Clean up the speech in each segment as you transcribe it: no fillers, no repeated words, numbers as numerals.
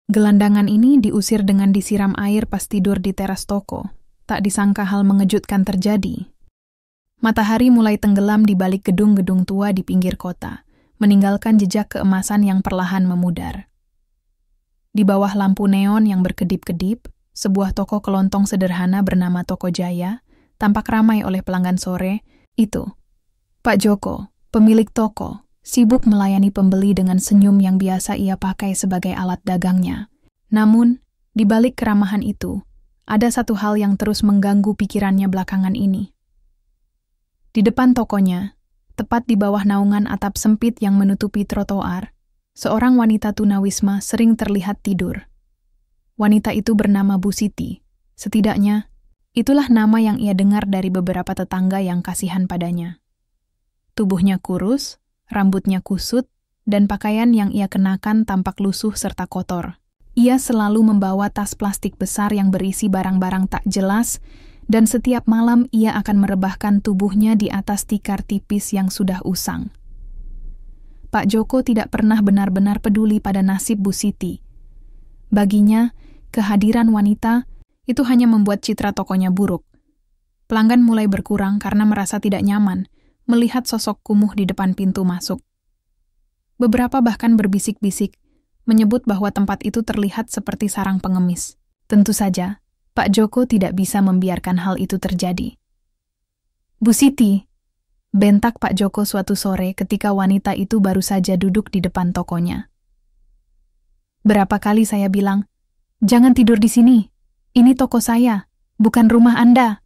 Gelandangan ini diusir dengan disiram air pas tidur di teras toko. Tak disangka hal mengejutkan terjadi. Matahari mulai tenggelam di balik gedung-gedung tua di pinggir kota, meninggalkan jejak keemasan yang perlahan memudar. Di bawah lampu neon yang berkedip-kedip, sebuah toko kelontong sederhana bernama Toko Jaya tampak ramai oleh pelanggan sore. Itu Pak Joko, pemilik toko, sibuk melayani pembeli dengan senyum yang biasa ia pakai sebagai alat dagangnya. Namun, di balik keramahan itu, ada satu hal yang terus mengganggu pikirannya belakangan ini. Di depan tokonya, tepat di bawah naungan atap sempit yang menutupi trotoar, seorang wanita tunawisma sering terlihat tidur. Wanita itu bernama Bu Siti. Setidaknya, itulah nama yang ia dengar dari beberapa tetangga yang kasihan padanya. Tubuhnya kurus, rambutnya kusut, dan pakaian yang ia kenakan tampak lusuh serta kotor. Ia selalu membawa tas plastik besar yang berisi barang-barang tak jelas, dan setiap malam ia akan merebahkan tubuhnya di atas tikar tipis yang sudah usang. Pak Joko tidak pernah benar-benar peduli pada nasib Bu Siti. Baginya, kehadiran wanita itu hanya membuat citra tokonya buruk. Pelanggan mulai berkurang karena merasa tidak nyaman melihat sosok kumuh di depan pintu masuk. Beberapa bahkan berbisik-bisik, menyebut bahwa tempat itu terlihat seperti sarang pengemis. Tentu saja, Pak Joko tidak bisa membiarkan hal itu terjadi. "Bu Siti," bentak Pak Joko suatu sore ketika wanita itu baru saja duduk di depan tokonya. "Berapa kali saya bilang, jangan tidur di sini. Ini toko saya, bukan rumah Anda."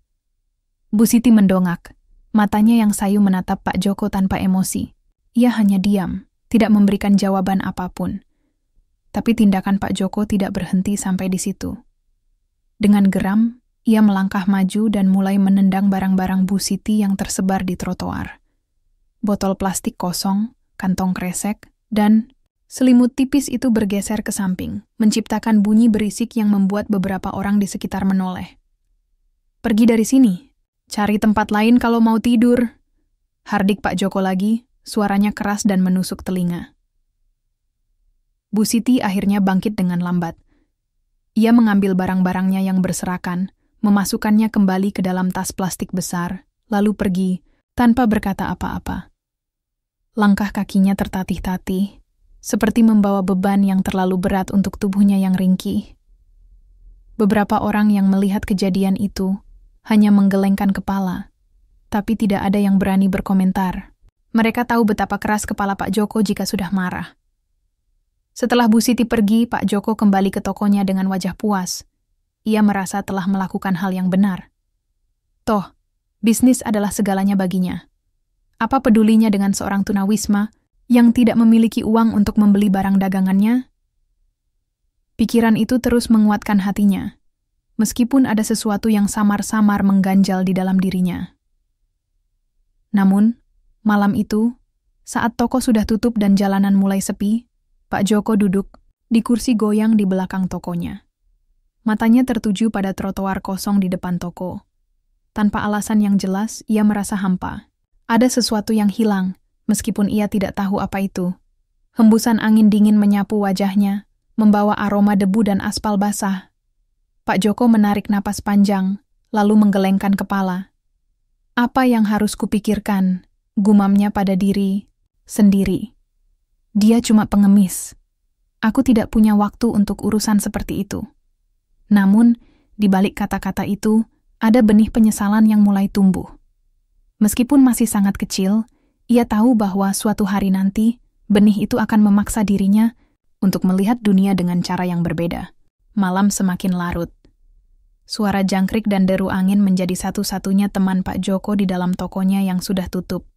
Bu Siti mendongak. Matanya yang sayu menatap Pak Joko tanpa emosi. Ia hanya diam, tidak memberikan jawaban apapun. Tapi tindakan Pak Joko tidak berhenti sampai di situ. Dengan geram, ia melangkah maju dan mulai menendang barang-barang Bu Siti yang tersebar di trotoar. Botol plastik kosong, kantong kresek, dan selimut tipis itu bergeser ke samping, menciptakan bunyi berisik yang membuat beberapa orang di sekitar menoleh. "Pergi dari sini. Cari tempat lain kalau mau tidur," hardik Pak Joko lagi, suaranya keras dan menusuk telinga. Bu Siti akhirnya bangkit dengan lambat. Ia mengambil barang-barangnya yang berserakan, memasukkannya kembali ke dalam tas plastik besar, lalu pergi tanpa berkata apa-apa. Langkah kakinya tertatih-tatih, seperti membawa beban yang terlalu berat untuk tubuhnya yang ringkih. Beberapa orang yang melihat kejadian itu hanya menggelengkan kepala, tapi tidak ada yang berani berkomentar. Mereka tahu betapa keras kepala Pak Joko jika sudah marah. Setelah Bu Siti pergi, Pak Joko kembali ke tokonya dengan wajah puas. Ia merasa telah melakukan hal yang benar. Toh, bisnis adalah segalanya baginya. Apa pedulinya dengan seorang tunawisma yang tidak memiliki uang untuk membeli barang dagangannya? Pikiran itu terus menguatkan hatinya, meskipun ada sesuatu yang samar-samar mengganjal di dalam dirinya. Namun, malam itu, saat toko sudah tutup dan jalanan mulai sepi, Pak Joko duduk di kursi goyang di belakang tokonya. Matanya tertuju pada trotoar kosong di depan toko. Tanpa alasan yang jelas, ia merasa hampa. Ada sesuatu yang hilang, meskipun ia tidak tahu apa itu. Hembusan angin dingin menyapu wajahnya, membawa aroma debu dan aspal basah. Pak Joko menarik napas panjang, lalu menggelengkan kepala. "Apa yang harus kupikirkan?" gumamnya pada diri sendiri. "Dia cuma pengemis. Aku tidak punya waktu untuk urusan seperti itu." Namun, di balik kata-kata itu, ada benih penyesalan yang mulai tumbuh. Meskipun masih sangat kecil, ia tahu bahwa suatu hari nanti, benih itu akan memaksa dirinya untuk melihat dunia dengan cara yang berbeda. Malam semakin larut. Suara jangkrik dan deru angin menjadi satu-satunya teman Pak Joko di dalam tokonya yang sudah tutup.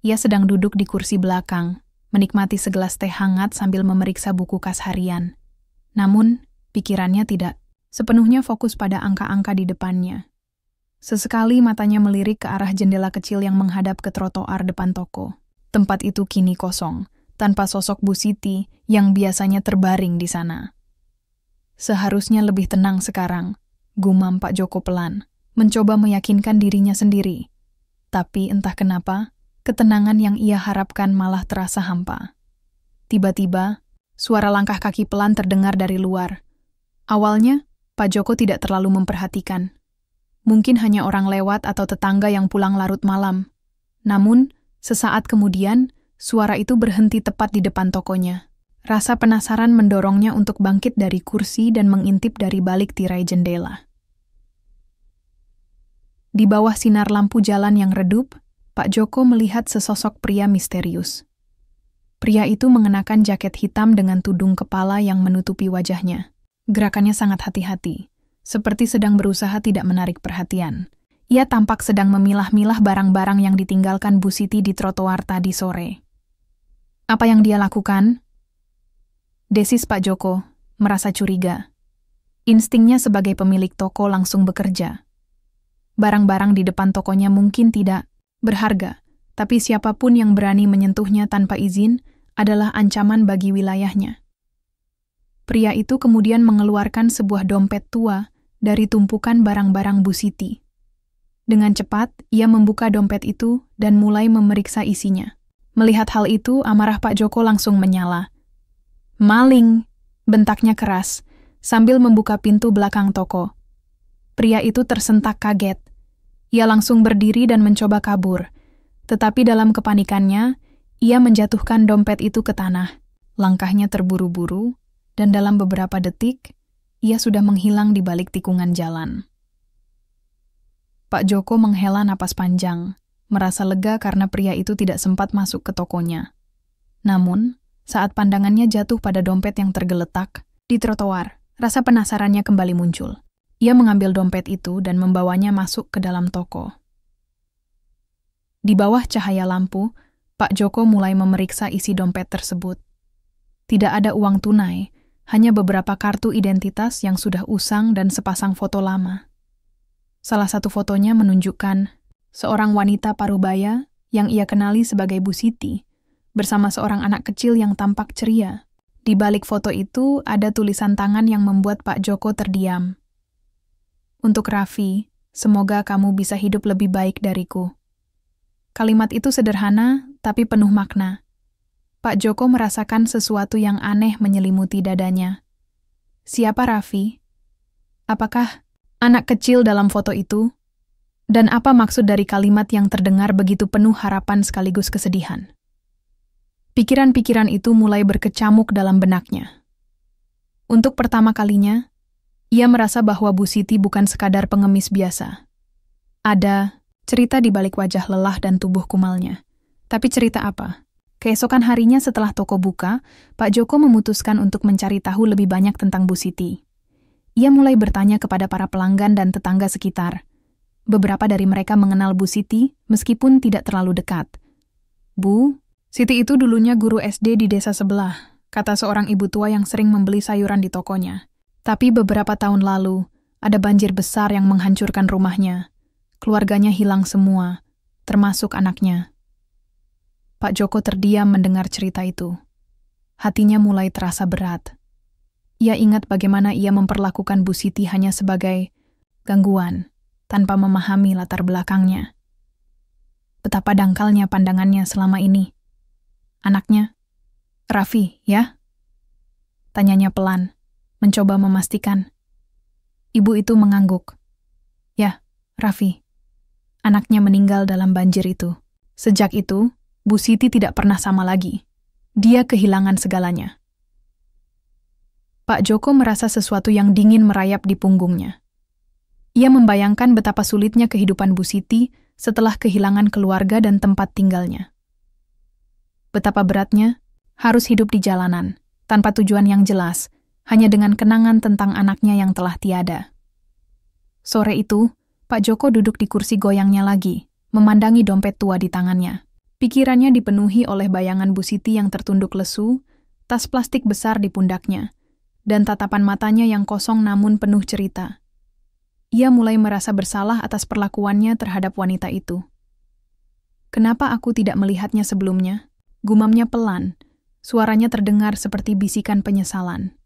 Ia sedang duduk di kursi belakang, menikmati segelas teh hangat sambil memeriksa buku kas harian. Namun, pikirannya tidak sepenuhnya fokus pada angka-angka di depannya. Sesekali matanya melirik ke arah jendela kecil yang menghadap ke trotoar depan toko. Tempat itu kini kosong, tanpa sosok Bu Siti yang biasanya terbaring di sana. "Seharusnya lebih tenang sekarang," gumam Pak Joko pelan, mencoba meyakinkan dirinya sendiri. Tapi entah kenapa, ketenangan yang ia harapkan malah terasa hampa. Tiba-tiba, Suara langkah kaki pelan terdengar dari luar. Awalnya, Pak Joko tidak terlalu memperhatikan. Mungkin hanya orang lewat atau tetangga yang pulang larut malam. Namun, sesaat kemudian, suara itu berhenti tepat di depan tokonya. Rasa penasaran mendorongnya untuk bangkit dari kursi dan mengintip dari balik tirai jendela. Di bawah sinar lampu jalan yang redup, Pak Joko melihat sesosok pria misterius. Pria itu mengenakan jaket hitam dengan tudung kepala yang menutupi wajahnya. Gerakannya sangat hati-hati, seperti sedang berusaha tidak menarik perhatian. Ia tampak sedang memilah-milah barang-barang yang ditinggalkan Bu Siti di trotoar tadi sore. Apa yang dia lakukan? Desis Pak Joko, merasa curiga. Instingnya sebagai pemilik toko langsung bekerja. Barang-barang di depan tokonya mungkin tidak berharga, tapi siapapun yang berani menyentuhnya tanpa izin adalah ancaman bagi wilayahnya. Pria itu kemudian mengeluarkan sebuah dompet tua dari tumpukan barang-barang Bu Siti. Dengan cepat, ia membuka dompet itu dan mulai memeriksa isinya. Melihat hal itu, amarah Pak Joko langsung menyala. "Maling!" bentaknya keras, sambil membuka pintu belakang toko. Pria itu tersentak kaget. Ia langsung berdiri dan mencoba kabur. Tetapi dalam kepanikannya, ia menjatuhkan dompet itu ke tanah. Langkahnya terburu-buru, dan dalam beberapa detik, ia sudah menghilang di balik tikungan jalan. Pak Joko menghela napas panjang, merasa lega karena pria itu tidak sempat masuk ke tokonya. Namun, saat pandangannya jatuh pada dompet yang tergeletak di trotoar, rasa penasarannya kembali muncul. Ia mengambil dompet itu dan membawanya masuk ke dalam toko. Di bawah cahaya lampu, Pak Joko mulai memeriksa isi dompet tersebut. Tidak ada uang tunai, hanya beberapa kartu identitas yang sudah usang dan sepasang foto lama. Salah satu fotonya menunjukkan seorang wanita parubaya yang ia kenali sebagai Bu Siti, bersama seorang anak kecil yang tampak ceria. Di balik foto itu ada tulisan tangan yang membuat Pak Joko terdiam. "Untuk Raffi, semoga kamu bisa hidup lebih baik dariku." Kalimat itu sederhana, tapi penuh makna. Pak Joko merasakan sesuatu yang aneh menyelimuti dadanya. Siapa Raffi? Apakah anak kecil dalam foto itu? Dan apa maksud dari kalimat yang terdengar begitu penuh harapan sekaligus kesedihan? Pikiran-pikiran itu mulai berkecamuk dalam benaknya. Untuk pertama kalinya, ia merasa bahwa Bu Siti bukan sekadar pengemis biasa. Ada cerita di balik wajah lelah dan tubuh kumalnya. Tapi cerita apa? Keesokan harinya setelah toko buka, Pak Joko memutuskan untuk mencari tahu lebih banyak tentang Bu Siti. Ia mulai bertanya kepada para pelanggan dan tetangga sekitar. Beberapa dari mereka mengenal Bu Siti, meskipun tidak terlalu dekat. "Bu, Siti itu dulunya guru SD di desa sebelah," kata seorang ibu tua yang sering membeli sayuran di tokonya. "Tapi beberapa tahun lalu, ada banjir besar yang menghancurkan rumahnya. Keluarganya hilang semua, termasuk anaknya." Pak Joko terdiam mendengar cerita itu. Hatinya mulai terasa berat. Ia ingat bagaimana ia memperlakukan Bu Siti hanya sebagai gangguan, tanpa memahami latar belakangnya. Betapa dangkalnya pandangannya selama ini. "Anaknya, Raffi, ya?" tanyanya pelan, mencoba memastikan. Ibu itu mengangguk. "Ya, Raffi. Anaknya meninggal dalam banjir itu. Sejak itu, Bu Siti tidak pernah sama lagi. Dia kehilangan segalanya." Pak Joko merasa sesuatu yang dingin merayap di punggungnya. Ia membayangkan betapa sulitnya kehidupan Bu Siti setelah kehilangan keluarga dan tempat tinggalnya. Betapa beratnya harus hidup di jalanan, tanpa tujuan yang jelas, hanya dengan kenangan tentang anaknya yang telah tiada. Sore itu, Pak Joko duduk di kursi goyangnya lagi, memandangi dompet tua di tangannya. Pikirannya dipenuhi oleh bayangan Bu Siti yang tertunduk lesu, tas plastik besar di pundaknya, dan tatapan matanya yang kosong namun penuh cerita. Ia mulai merasa bersalah atas perlakuannya terhadap wanita itu. "Kenapa aku tidak melihatnya sebelumnya?" Gumamnya pelan, suaranya terdengar seperti bisikan penyesalan.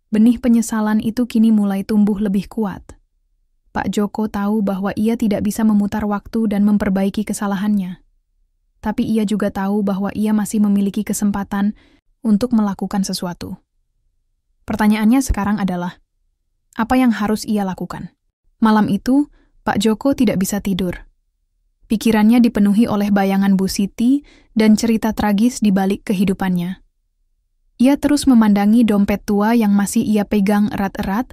Benih penyesalan itu kini mulai tumbuh lebih kuat. Pak Joko tahu bahwa ia tidak bisa memutar waktu dan memperbaiki kesalahannya. Tapi ia juga tahu bahwa ia masih memiliki kesempatan untuk melakukan sesuatu. Pertanyaannya sekarang adalah, apa yang harus ia lakukan? Malam itu, Pak Joko tidak bisa tidur. Pikirannya dipenuhi oleh bayangan Bu Siti dan cerita tragis di balik kehidupannya. Ia terus memandangi dompet tua yang masih ia pegang erat-erat,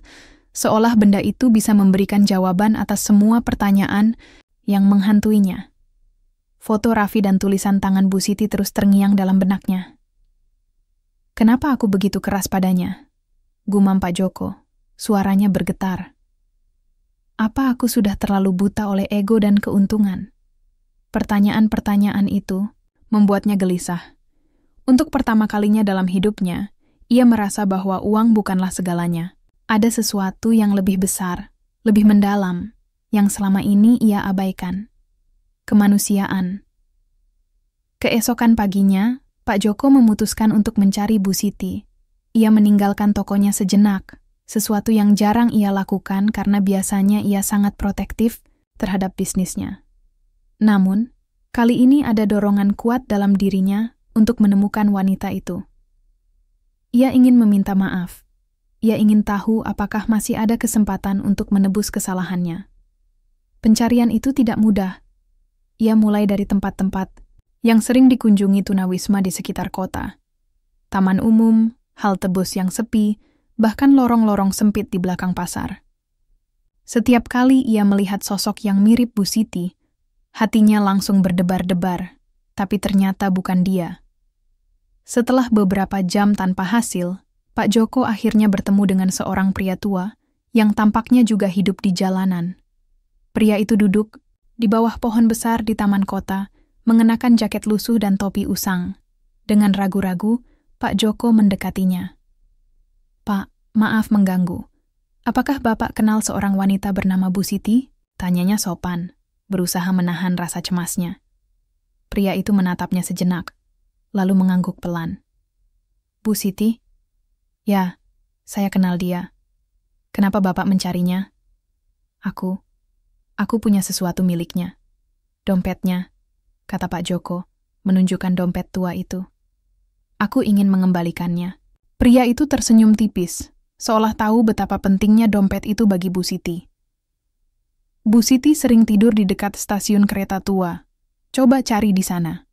seolah benda itu bisa memberikan jawaban atas semua pertanyaan yang menghantuinya. Foto Raffi dan tulisan tangan Bu Siti terus terngiang dalam benaknya. "Kenapa aku begitu keras padanya?" gumam Pak Joko. Suaranya bergetar. "Apa aku sudah terlalu buta oleh ego dan keuntungan?" Pertanyaan-pertanyaan itu membuatnya gelisah. Untuk pertama kalinya dalam hidupnya, ia merasa bahwa uang bukanlah segalanya. Ada sesuatu yang lebih besar, lebih mendalam, yang selama ini ia abaikan. Kemanusiaan. Keesokan paginya, Pak Joko memutuskan untuk mencari Bu Siti. Ia meninggalkan tokonya sejenak, sesuatu yang jarang ia lakukan karena biasanya ia sangat protektif terhadap bisnisnya. Namun, kali ini ada dorongan kuat dalam dirinya untuk menemukan wanita itu. Ia ingin meminta maaf. Ia ingin tahu apakah masih ada kesempatan untuk menebus kesalahannya. Pencarian itu tidak mudah. Ia mulai dari tempat-tempat yang sering dikunjungi tunawisma di sekitar kota. Taman umum, halte bus yang sepi, bahkan lorong-lorong sempit di belakang pasar. Setiap kali ia melihat sosok yang mirip Bu Siti, hatinya langsung berdebar-debar, tapi ternyata bukan dia. Setelah beberapa jam tanpa hasil, Pak Joko akhirnya bertemu dengan seorang pria tua yang tampaknya juga hidup di jalanan. Pria itu duduk di bawah pohon besar di taman kota, mengenakan jaket lusuh dan topi usang. Dengan ragu-ragu, Pak Joko mendekatinya. "Pak, maaf mengganggu. Apakah Bapak kenal seorang wanita bernama Bu Siti?" Tanyanya sopan, berusaha menahan rasa cemasnya. Pria itu menatapnya sejenak, lalu mengangguk pelan. "Bu Siti? Ya, saya kenal dia. Kenapa Bapak mencarinya?" Aku punya sesuatu miliknya. Dompetnya," kata Pak Joko, menunjukkan dompet tua itu. "Aku ingin mengembalikannya." Pria itu tersenyum tipis, seolah tahu betapa pentingnya dompet itu bagi Bu Siti. Bu Siti sering tidur di dekat stasiun kereta tua. Coba cari di sana.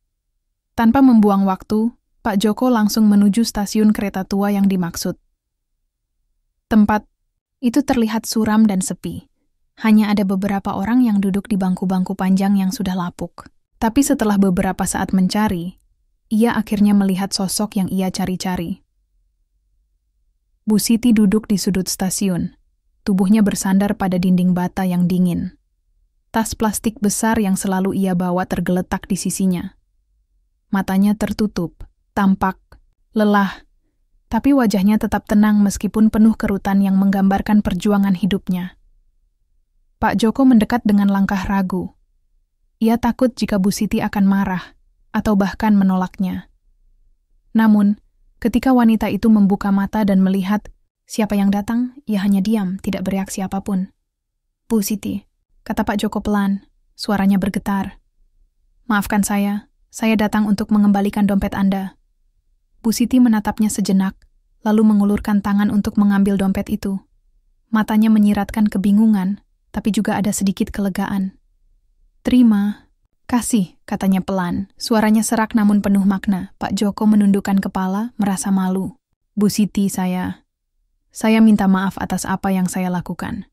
Tanpa membuang waktu, Pak Joko langsung menuju stasiun kereta tua yang dimaksud. Tempat itu terlihat suram dan sepi. Hanya ada beberapa orang yang duduk di bangku-bangku panjang yang sudah lapuk. Tapi setelah beberapa saat mencari, ia akhirnya melihat sosok yang ia cari-cari. Bu Siti duduk di sudut stasiun. Tubuhnya bersandar pada dinding bata yang dingin. Tas plastik besar yang selalu ia bawa tergeletak di sisinya. Matanya tertutup, tampak lelah, tapi wajahnya tetap tenang meskipun penuh kerutan yang menggambarkan perjuangan hidupnya. Pak Joko mendekat dengan langkah ragu. Ia takut jika Bu Siti akan marah, atau bahkan menolaknya. Namun, ketika wanita itu membuka mata dan melihat siapa yang datang, ia hanya diam, tidak bereaksi apapun. "Bu Siti," kata Pak Joko pelan, suaranya bergetar. "Maafkan saya datang untuk mengembalikan dompet Anda." Bu Siti menatapnya sejenak, lalu mengulurkan tangan untuk mengambil dompet itu. Matanya menyiratkan kebingungan, tapi juga ada sedikit kelegaan. "Terima kasih," katanya pelan. Suaranya serak namun penuh makna. Pak Joko menundukkan kepala, merasa malu. "Bu Siti, saya minta maaf atas apa yang saya lakukan.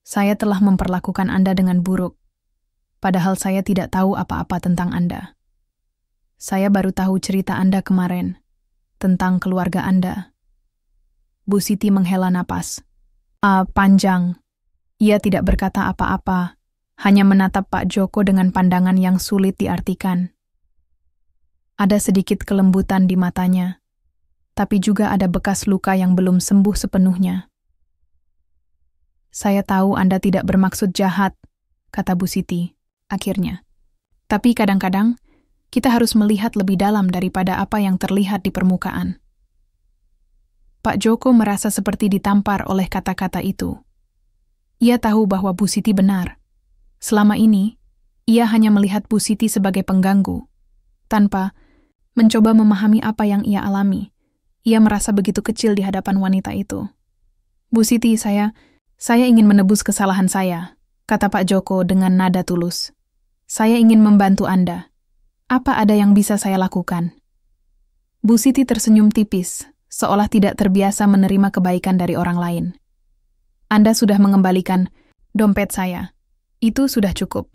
Saya telah memperlakukan Anda dengan buruk, padahal saya tidak tahu apa-apa tentang Anda. Saya baru tahu cerita Anda kemarin, tentang keluarga Anda." Bu Siti menghela napas. Panjang. Ia tidak berkata apa-apa, hanya menatap Pak Joko dengan pandangan yang sulit diartikan. Ada sedikit kelembutan di matanya, tapi juga ada bekas luka yang belum sembuh sepenuhnya. "Saya tahu Anda tidak bermaksud jahat," kata Bu Siti, akhirnya. "Tapi kadang-kadang, kita harus melihat lebih dalam daripada apa yang terlihat di permukaan." Pak Joko merasa seperti ditampar oleh kata-kata itu. Ia tahu bahwa Bu Siti benar. Selama ini, ia hanya melihat Bu Siti sebagai pengganggu, tanpa mencoba memahami apa yang ia alami. Ia merasa begitu kecil di hadapan wanita itu. "Bu Siti, saya ingin menebus kesalahan saya," kata Pak Joko dengan nada tulus. "Saya ingin membantu Anda. Apa ada yang bisa saya lakukan?" Bu Siti tersenyum tipis, seolah tidak terbiasa menerima kebaikan dari orang lain. "Anda sudah mengembalikan dompet saya. Itu sudah cukup."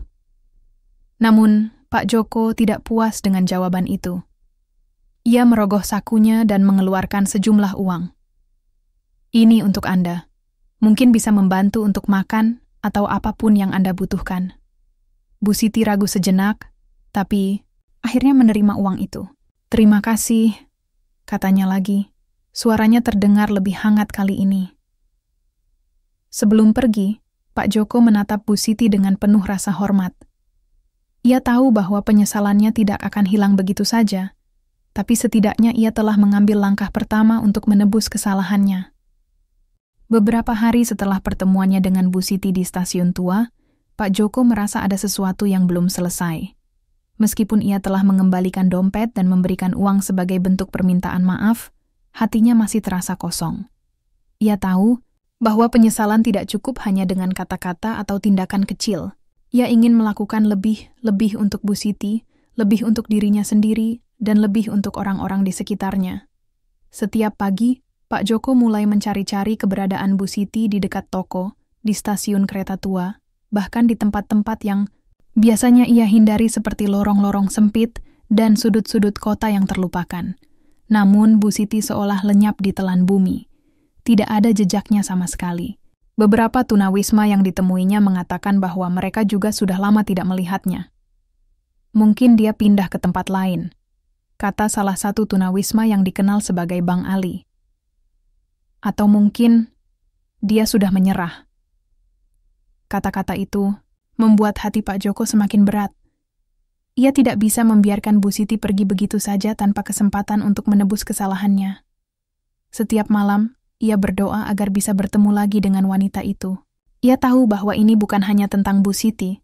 Namun, Pak Joko tidak puas dengan jawaban itu. Ia merogoh sakunya dan mengeluarkan sejumlah uang. "Ini untuk Anda. Mungkin bisa membantu untuk makan atau apapun yang Anda butuhkan." Bu Siti ragu sejenak, tapi akhirnya menerima uang itu. "Terima kasih," katanya lagi. Suaranya terdengar lebih hangat kali ini. Sebelum pergi, Pak Joko menatap Bu Siti dengan penuh rasa hormat. Ia tahu bahwa penyesalannya tidak akan hilang begitu saja, tapi setidaknya ia telah mengambil langkah pertama untuk menebus kesalahannya. Beberapa hari setelah pertemuannya dengan Bu Siti di stasiun tua, Pak Joko merasa ada sesuatu yang belum selesai. Meskipun ia telah mengembalikan dompet dan memberikan uang sebagai bentuk permintaan maaf, hatinya masih terasa kosong. Ia tahu bahwa penyesalan tidak cukup hanya dengan kata-kata atau tindakan kecil. Ia ingin melakukan lebih untuk Bu Siti, lebih untuk dirinya sendiri, dan lebih untuk orang-orang di sekitarnya. Setiap pagi, Pak Joko mulai mencari-cari keberadaan Bu Siti di dekat toko, di stasiun kereta tua, bahkan di tempat-tempat yang biasanya ia hindari seperti lorong-lorong sempit dan sudut-sudut kota yang terlupakan. Namun Bu Siti seolah lenyap di telan bumi. Tidak ada jejaknya sama sekali. Beberapa tunawisma yang ditemuinya mengatakan bahwa mereka juga sudah lama tidak melihatnya. "Mungkin dia pindah ke tempat lain," kata salah satu tunawisma yang dikenal sebagai Bang Ali. "Atau mungkin dia sudah menyerah." Kata-kata itu membuat hati Pak Joko semakin berat. Ia tidak bisa membiarkan Bu Siti pergi begitu saja tanpa kesempatan untuk menebus kesalahannya. Setiap malam, ia berdoa agar bisa bertemu lagi dengan wanita itu. Ia tahu bahwa ini bukan hanya tentang Bu Siti,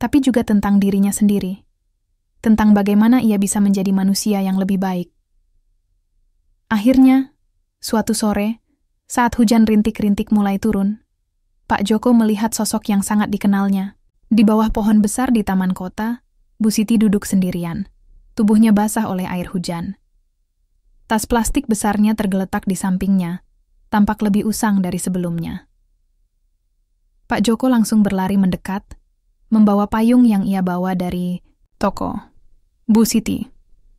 tapi juga tentang dirinya sendiri. Tentang bagaimana ia bisa menjadi manusia yang lebih baik. Akhirnya, suatu sore, saat hujan rintik-rintik mulai turun, Pak Joko melihat sosok yang sangat dikenalnya. Di bawah pohon besar di taman kota, Bu Siti duduk sendirian. Tubuhnya basah oleh air hujan. Tas plastik besarnya tergeletak di sampingnya, tampak lebih usang dari sebelumnya. Pak Joko langsung berlari mendekat, membawa payung yang ia bawa dari toko. "Bu Siti,"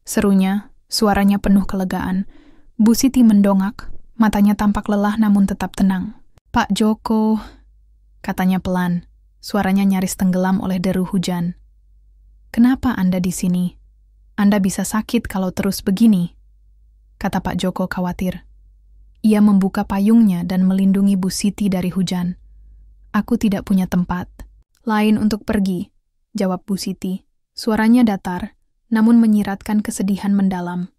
serunya, suaranya penuh kelegaan. Bu Siti mendongak, matanya tampak lelah namun tetap tenang. "Pak Joko," katanya pelan, suaranya nyaris tenggelam oleh deru hujan. "Kenapa Anda di sini? Anda bisa sakit kalau terus begini," kata Pak Joko khawatir. Ia membuka payungnya dan melindungi Bu Siti dari hujan. "Aku tidak punya tempat lain untuk pergi," jawab Bu Siti. Suaranya datar, namun menyiratkan kesedihan mendalam.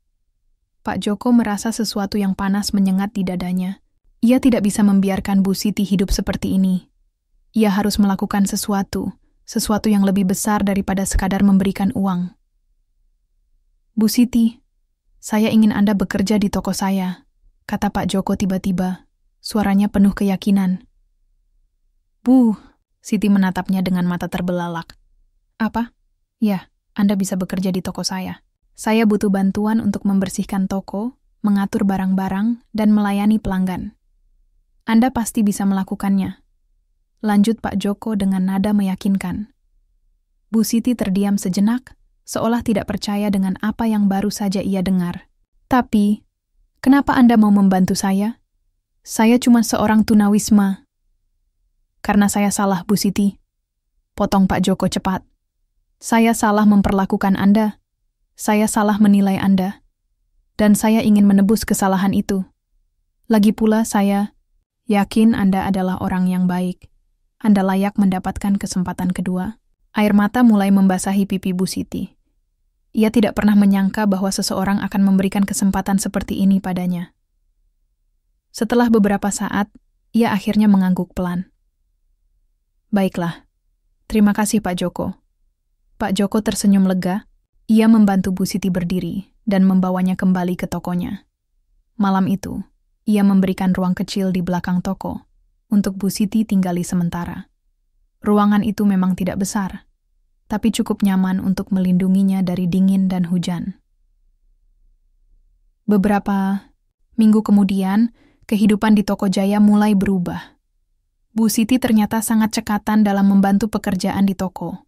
Pak Joko merasa sesuatu yang panas menyengat di dadanya. Ia tidak bisa membiarkan Bu Siti hidup seperti ini. Ia harus melakukan sesuatu yang lebih besar daripada sekadar memberikan uang. "Bu Siti, saya ingin Anda bekerja di toko saya," kata Pak Joko tiba-tiba, suaranya penuh keyakinan. "Bu," Siti menatapnya dengan mata terbelalak. "Apa?" "Ya, Anda bisa bekerja di toko saya. Saya butuh bantuan untuk membersihkan toko, mengatur barang-barang, dan melayani pelanggan. Anda pasti bisa melakukannya," lanjut Pak Joko dengan nada meyakinkan. Bu Siti terdiam sejenak, seolah tidak percaya dengan apa yang baru saja ia dengar. "Tapi, kenapa Anda mau membantu saya? Saya cuma seorang tunawisma." "Karena saya salah, Bu Siti," potong Pak Joko cepat. "Saya salah memperlakukan Anda. Saya salah menilai Anda. Dan saya ingin menebus kesalahan itu. Lagi pula saya yakin Anda adalah orang yang baik. Anda layak mendapatkan kesempatan kedua." Air mata mulai membasahi pipi Bu Siti. Ia tidak pernah menyangka bahwa seseorang akan memberikan kesempatan seperti ini padanya. Setelah beberapa saat, ia akhirnya mengangguk pelan. "Baiklah, terima kasih Pak Joko." Pak Joko tersenyum lega. Ia membantu Bu Siti berdiri, dan membawanya kembali ke tokonya. Malam itu, ia memberikan ruang kecil di belakang toko untuk Bu Siti tinggali sementara. Ruangan itu memang tidak besar, tapi cukup nyaman untuk melindunginya dari dingin dan hujan. Beberapa minggu kemudian, kehidupan di Toko Jaya mulai berubah. Bu Siti ternyata sangat cekatan dalam membantu pekerjaan di toko.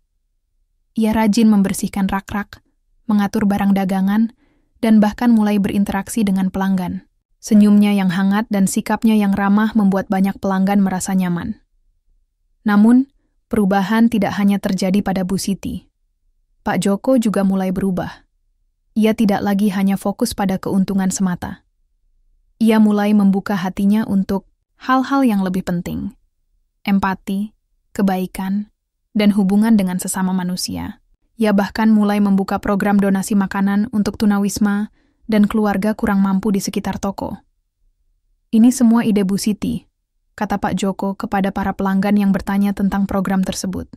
Ia rajin membersihkan rak-rak, mengatur barang dagangan, dan bahkan mulai berinteraksi dengan pelanggan. Senyumnya yang hangat dan sikapnya yang ramah membuat banyak pelanggan merasa nyaman. Namun, perubahan tidak hanya terjadi pada Bu Siti. Pak Joko juga mulai berubah. Ia tidak lagi hanya fokus pada keuntungan semata. Ia mulai membuka hatinya untuk hal-hal yang lebih penting. Empati, kebaikan, dan hubungan dengan sesama manusia. Ia bahkan mulai membuka program donasi makanan untuk tunawisma dan keluarga kurang mampu di sekitar toko. Ini semua ide Bu Siti, kata Pak Joko kepada para pelanggan yang bertanya tentang program tersebut.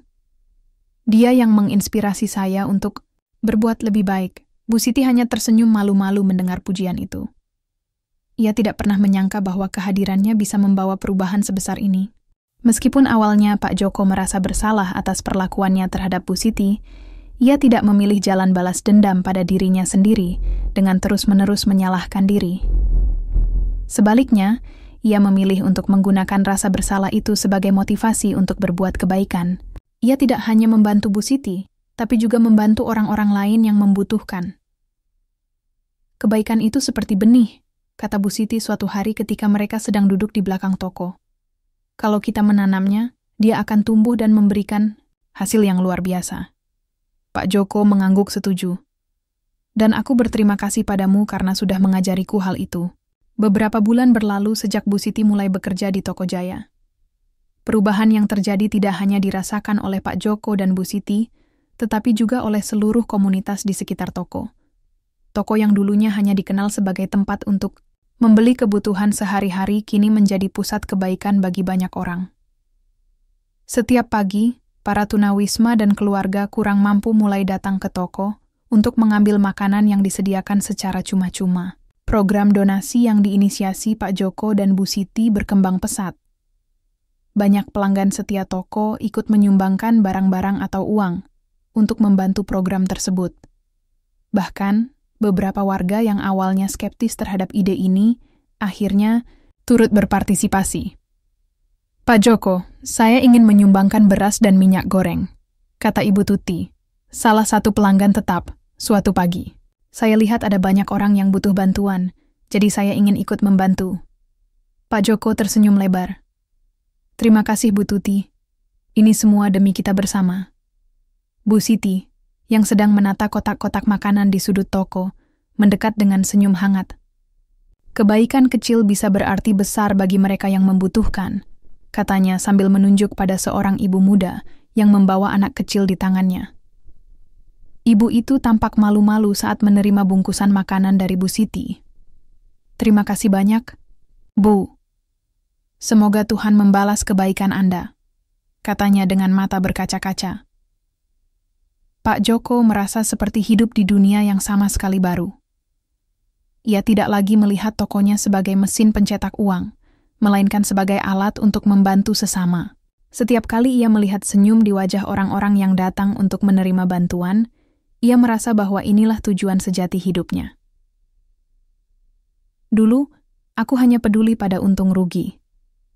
Dia yang menginspirasi saya untuk berbuat lebih baik. Bu Siti hanya tersenyum malu-malu mendengar pujian itu. Ia tidak pernah menyangka bahwa kehadirannya bisa membawa perubahan sebesar ini. Meskipun awalnya Pak Joko merasa bersalah atas perlakuannya terhadap Bu Siti, ia tidak memilih jalan balas dendam pada dirinya sendiri dengan terus-menerus menyalahkan diri. Sebaliknya, ia memilih untuk menggunakan rasa bersalah itu sebagai motivasi untuk berbuat kebaikan. Ia tidak hanya membantu Bu Siti, tapi juga membantu orang-orang lain yang membutuhkan. Kebaikan itu seperti benih, kata Bu Siti suatu hari ketika mereka sedang duduk di belakang toko. Kalau kita menanamnya, dia akan tumbuh dan memberikan hasil yang luar biasa. Pak Joko mengangguk setuju. Dan aku berterima kasih padamu karena sudah mengajariku hal itu. Beberapa bulan berlalu sejak Bu Siti mulai bekerja di Toko Jaya. Perubahan yang terjadi tidak hanya dirasakan oleh Pak Joko dan Bu Siti, tetapi juga oleh seluruh komunitas di sekitar toko. Toko yang dulunya hanya dikenal sebagai tempat untuk membeli kebutuhan sehari-hari kini menjadi pusat kebaikan bagi banyak orang. Setiap pagi, para tunawisma dan keluarga kurang mampu mulai datang ke toko untuk mengambil makanan yang disediakan secara cuma-cuma. Program donasi yang diinisiasi Pak Joko dan Bu Siti berkembang pesat. Banyak pelanggan setia toko ikut menyumbangkan barang-barang atau uang untuk membantu program tersebut. Bahkan, beberapa warga yang awalnya skeptis terhadap ide ini akhirnya turut berpartisipasi. Pak Joko, saya ingin menyumbangkan beras dan minyak goreng, kata Ibu Tuti, salah satu pelanggan tetap, suatu pagi. Saya lihat ada banyak orang yang butuh bantuan, jadi saya ingin ikut membantu. Pak Joko tersenyum lebar. Terima kasih Bu Tuti. Ini semua demi kita bersama. Bu Siti, yang sedang menata kotak-kotak makanan di sudut toko, mendekat dengan senyum hangat. Kebaikan kecil bisa berarti besar bagi mereka yang membutuhkan, katanya sambil menunjuk pada seorang ibu muda yang membawa anak kecil di tangannya. Ibu itu tampak malu-malu saat menerima bungkusan makanan dari Bu Siti. Terima kasih banyak, Bu. Semoga Tuhan membalas kebaikan Anda, katanya dengan mata berkaca-kaca. Pak Joko merasa seperti hidup di dunia yang sama sekali baru. Ia tidak lagi melihat tokonya sebagai mesin pencetak uang, melainkan sebagai alat untuk membantu sesama. Setiap kali ia melihat senyum di wajah orang-orang yang datang untuk menerima bantuan, ia merasa bahwa inilah tujuan sejati hidupnya. Dulu, aku hanya peduli pada untung rugi,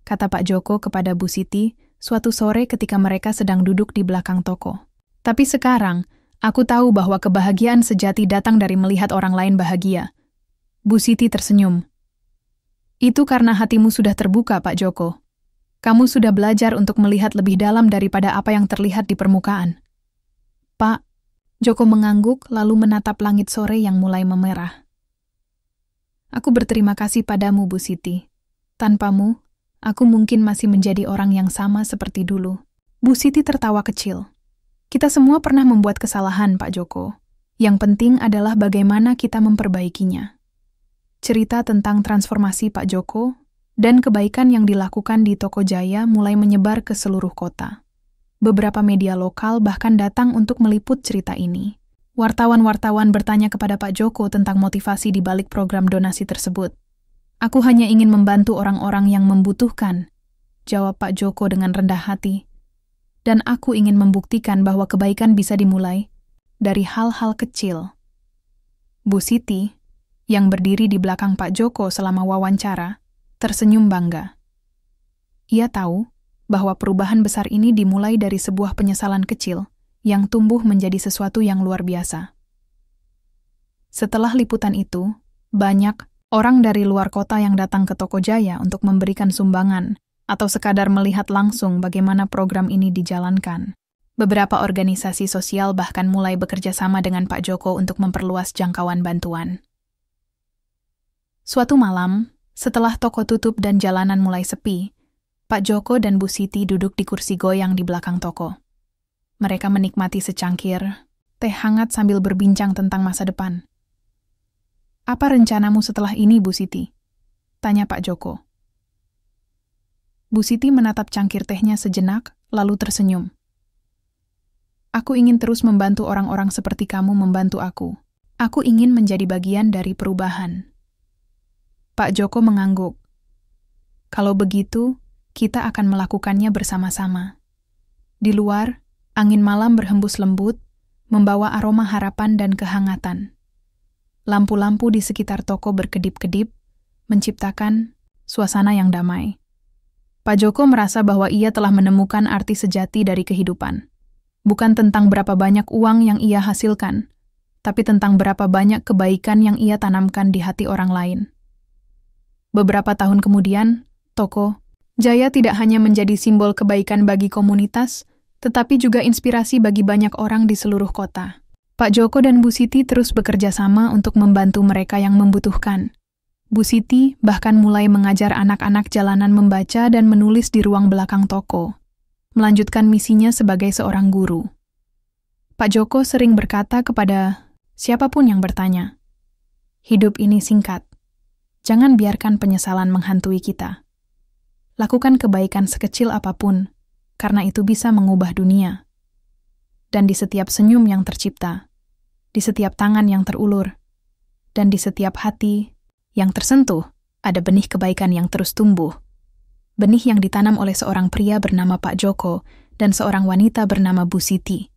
kata Pak Joko kepada Bu Siti suatu sore ketika mereka sedang duduk di belakang toko. Tapi sekarang, aku tahu bahwa kebahagiaan sejati datang dari melihat orang lain bahagia. Bu Siti tersenyum. Itu karena hatimu sudah terbuka, Pak Joko. Kamu sudah belajar untuk melihat lebih dalam daripada apa yang terlihat di permukaan. Pak, Joko mengangguk lalu menatap langit sore yang mulai memerah. Aku berterima kasih padamu, Bu Siti. Tanpamu, aku mungkin masih menjadi orang yang sama seperti dulu. Bu Siti tertawa kecil. Kita semua pernah membuat kesalahan, Pak Joko. Yang penting adalah bagaimana kita memperbaikinya. Cerita tentang transformasi Pak Joko dan kebaikan yang dilakukan di Toko Jaya mulai menyebar ke seluruh kota. Beberapa media lokal bahkan datang untuk meliput cerita ini. Wartawan-wartawan bertanya kepada Pak Joko tentang motivasi di balik program donasi tersebut. Aku hanya ingin membantu orang-orang yang membutuhkan, jawab Pak Joko dengan rendah hati. Dan aku ingin membuktikan bahwa kebaikan bisa dimulai dari hal-hal kecil. Bu Siti, yang berdiri di belakang Pak Joko selama wawancara, tersenyum bangga. Ia tahu bahwa perubahan besar ini dimulai dari sebuah penyesalan kecil yang tumbuh menjadi sesuatu yang luar biasa. Setelah liputan itu, banyak orang dari luar kota yang datang ke Toko Jaya untuk memberikan sumbangan atau sekadar melihat langsung bagaimana program ini dijalankan. Beberapa organisasi sosial bahkan mulai bekerja sama dengan Pak Joko untuk memperluas jangkauan bantuan. Suatu malam, setelah toko tutup dan jalanan mulai sepi, Pak Joko dan Bu Siti duduk di kursi goyang di belakang toko. Mereka menikmati secangkir teh hangat sambil berbincang tentang masa depan. "Apa rencanamu setelah ini, Bu Siti?" tanya Pak Joko. Bu Siti menatap cangkir tehnya sejenak, lalu tersenyum. "Aku ingin terus membantu orang-orang seperti kamu membantu aku. Aku ingin menjadi bagian dari perubahan." Pak Joko mengangguk. "Kalau begitu, kita akan melakukannya bersama-sama." Di luar, angin malam berhembus lembut, membawa aroma harapan dan kehangatan. Lampu-lampu di sekitar toko berkedip-kedip, menciptakan suasana yang damai. Pak Joko merasa bahwa ia telah menemukan arti sejati dari kehidupan. Bukan tentang berapa banyak uang yang ia hasilkan, tapi tentang berapa banyak kebaikan yang ia tanamkan di hati orang lain. Beberapa tahun kemudian, Toko Jaya tidak hanya menjadi simbol kebaikan bagi komunitas, tetapi juga inspirasi bagi banyak orang di seluruh kota. Pak Joko dan Bu Siti terus bekerja sama untuk membantu mereka yang membutuhkan. Bu Siti bahkan mulai mengajar anak-anak jalanan membaca dan menulis di ruang belakang toko, melanjutkan misinya sebagai seorang guru. Pak Joko sering berkata kepada siapapun yang bertanya, "Hidup ini singkat. Jangan biarkan penyesalan menghantui kita. Lakukan kebaikan sekecil apapun, karena itu bisa mengubah dunia. Dan di setiap senyum yang tercipta, di setiap tangan yang terulur, dan di setiap hati yang tersentuh, ada benih kebaikan yang terus tumbuh. Benih yang ditanam oleh seorang pria bernama Pak Joko dan seorang wanita bernama Bu Siti.